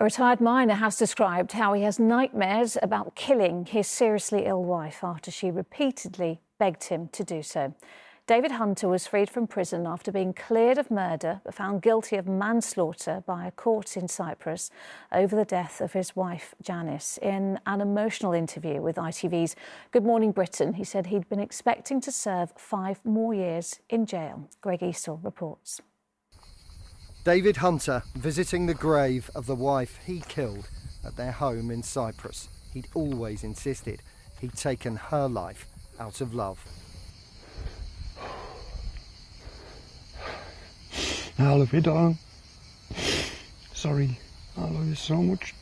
A retired miner has described how he has nightmares about killing his seriously ill wife after she repeatedly begged him to do so. David Hunter was freed from prison after being cleared of murder but found guilty of manslaughter by a court in Cyprus over the death of his wife Janice. In an emotional interview with ITV's Good Morning Britain, he said he'd been expecting to serve 5 more years in jail. Greg Eastle reports. David Hunter visiting the grave of the wife he killed at their home in Cyprus. He'd always insisted he'd taken her life out of love. I love you, darling. Sorry, I love you so much.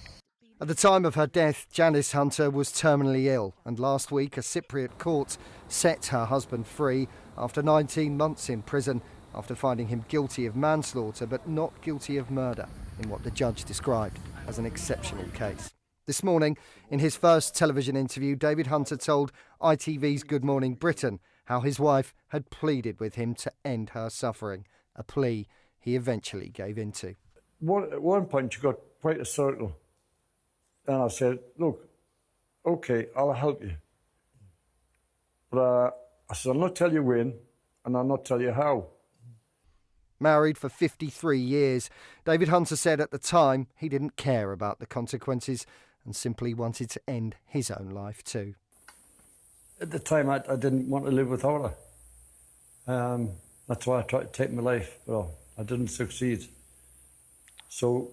At the time of her death, Janice Hunter was terminally ill, and last week a Cypriot court set her husband free after 19 months in prison, after finding him guilty of manslaughter but not guilty of murder in what the judge described as an exceptional case. This morning, in his first television interview, David Hunter told ITV's Good Morning Britain how his wife had pleaded with him to end her suffering, a plea he eventually gave into. At one point she got quite a circle, and I said, look, OK, I'll help you. But I said, I'll not tell you when, and I'll not tell you how. Married for 53 years, David Hunter said at the time he didn't care about the consequences and simply wanted to end his own life too. At the time, I didn't want to live without her. That's why I tried to take my life, but I didn't succeed. So,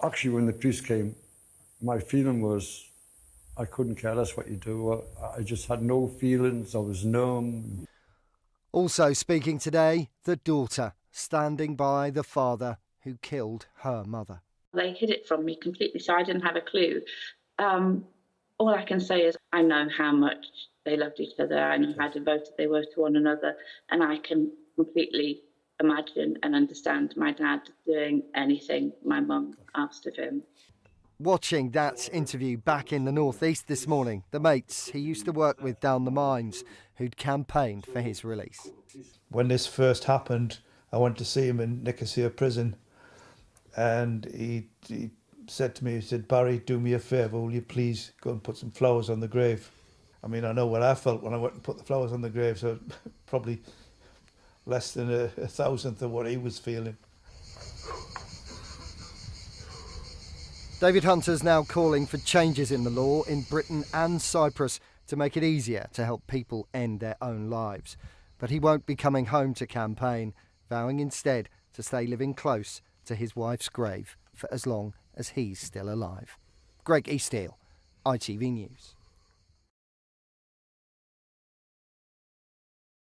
actually, when the police came, my feeling was I couldn't care less what you do. I just had no feelings. I was numb. Also speaking today, the daughter, standing by the father who killed her mother. They hid it from me completely, so I didn't have a clue. All I can say is I know how much they loved each other. I know how devoted they were to one another, and I can completely imagine and understand my dad doing anything my mum asked of him. Watching that interview back in the northeast this morning, the mates he used to work with down the mines who'd campaigned for his release. When this first happened, I went to see him in Nicosia prison, and he said to me, he said, Barry, do me a favour, will you please go and put some flowers on the grave? I mean, I know what I felt when I went and put the flowers on the grave, so probably less than a thousandth of what he was feeling. David Hunter's now calling for changes in the law in Britain and Cyprus to make it easier to help people end their own lives. But he won't be coming home to campaign, vowing instead to stay living close to his wife's grave for as long as he's still alive. Greg Eastle, ITV News.